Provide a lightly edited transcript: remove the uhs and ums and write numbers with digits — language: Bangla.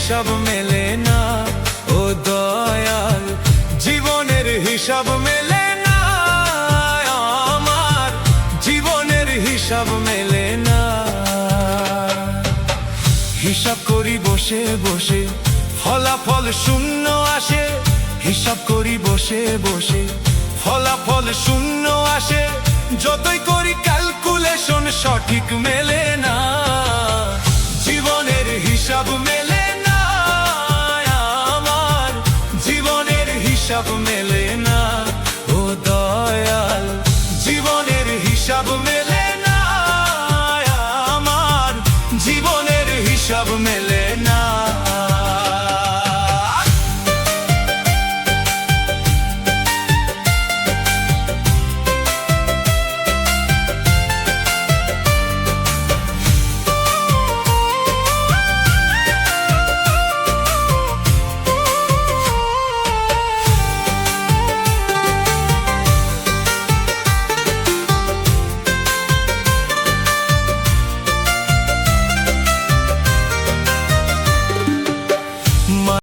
হিসাব মেলে না। ও দয়াল, জীবনের হিসাব মেলে না, আমার জীবনের হিসাব মেলে না। হিসাব করি বসে বসে, ফলাফল শূন্য আসে। হিসাব করি বসে বসে, ফলাফল শূন্য আসে। যতই করি ক্যালকুলেশন, সঠিক মেলে